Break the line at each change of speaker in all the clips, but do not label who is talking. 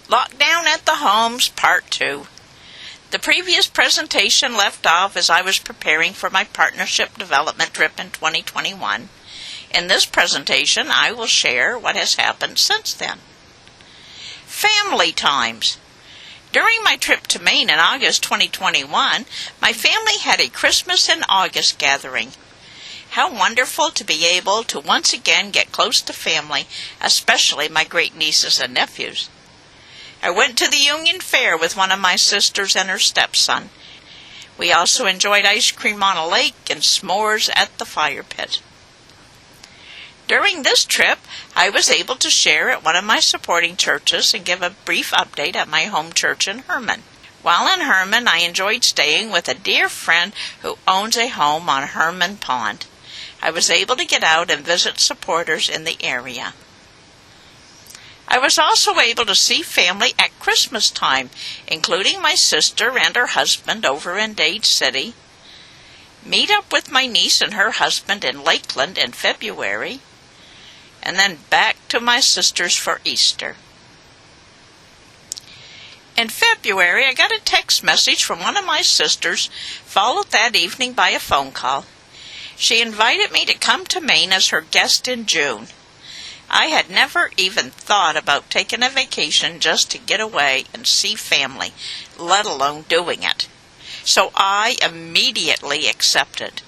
Lockdown at the Homes, Part 2. The previous presentation left off as I was preparing for my partnership development trip in 2021. In this presentation, I will share what has happened since then. Family times. During my trip to Maine in August 2021, my family had a Christmas in August gathering. How wonderful to be able to once again get close to family, especially my great-nieces and nephews. I went to the Union Fair with one of my sisters and her stepson. We also enjoyed ice cream on a lake and s'mores at the fire pit. During this trip, I was able to share at one of my supporting churches and give a brief update at my home church in Herman. While in Herman, I enjoyed staying with a dear friend who owns a home on Herman Pond. I was able to get out and visit supporters in the area. I was also able to see family at Christmas time, including my sister and her husband over in Dade City, meet up with my niece and her husband in Lakeland in February, and then back to my sister's for Easter. In February, I got a text message from one of my sisters, followed that evening by a phone call. She invited me to come to Maine as her guest in June. I had never even thought about taking a vacation just to get away and see family, let alone doing it. So I immediately accepted.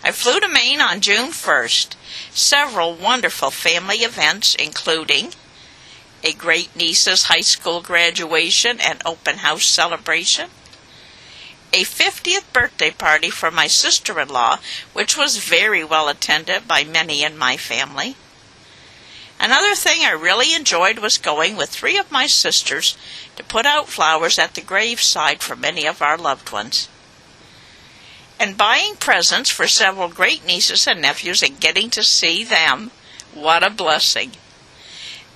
I flew to Maine on June 1st. Several wonderful family events, including a great-niece's high school graduation and open house celebration, a 50th birthday party for my sister-in-law, which was very well attended by many in my family. Another thing I really enjoyed was going with 3 of my sisters to put out flowers at the graveside for many of our loved ones, and buying presents for several great-nieces and nephews and getting to see them. What a blessing.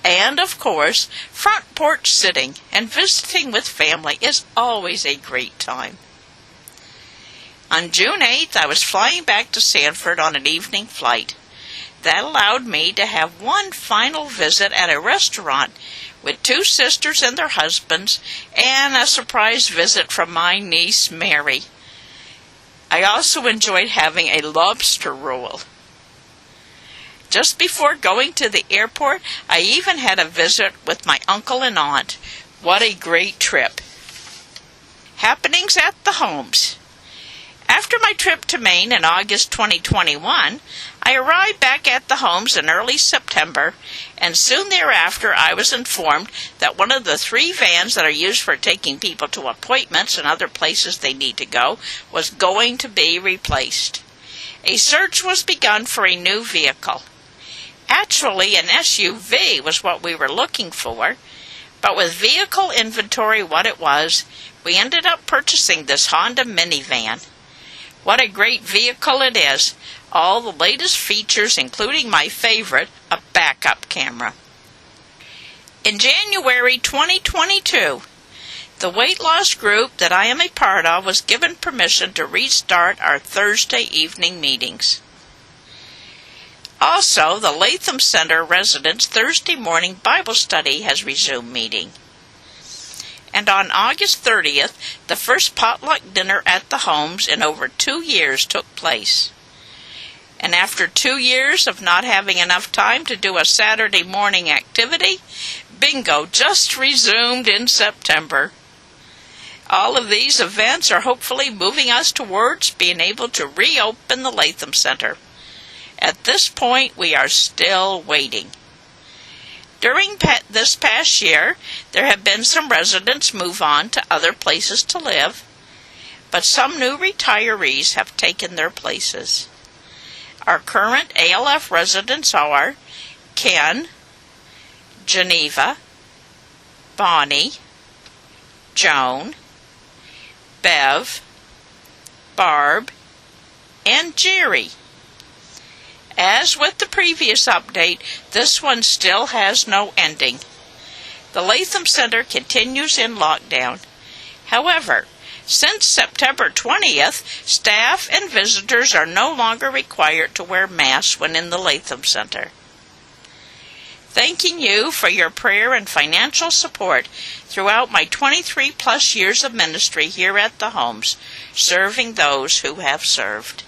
And, of course, front porch sitting and visiting with family is always a great time. On June 8th, I was flying back to Sanford on an evening flight. That allowed me to have one final visit at a restaurant with 2 sisters and their husbands, and a surprise visit from my niece, Mary. I also enjoyed having a lobster roll. Just before going to the airport, I even had a visit with my uncle and aunt. What a great trip. Happenings at the homes. After my trip to Maine in August 2021, I arrived back at the homes in early September, and soon thereafter I was informed that one of the 3 vans that are used for taking people to appointments and other places they need to go was going to be replaced. A search was begun for a new vehicle. Actually, an SUV was what we were looking for, but with vehicle inventory what it was, we ended up purchasing this Honda minivan. What a great vehicle it is. All the latest features, including my favorite, a backup camera. In January 2022, the weight loss group that I am a part of was given permission to restart our Thursday evening meetings. Also, the Latham Center residents' Thursday morning Bible study has resumed meeting. And on August 30th, the first potluck dinner at the homes in over 2 years took place. And after 2 years of not having enough time to do a Saturday morning activity, bingo just resumed in September. All of these events are hopefully moving us towards being able to reopen the Latham Center. At this point, we are still waiting. During this past year, there have been some residents move on to other places to live, but some new retirees have taken their places. Our current ALF residents are Ken, Geneva, Bonnie, Joan, Bev, Barb, and Jerry. As with the previous update, this one still has no ending. The Latham Center continues in lockdown. However, since September 20th, staff and visitors are no longer required to wear masks when in the Latham Center. thanking you for your prayer and financial support throughout my 23-plus years of ministry here at the homes, serving those who have served.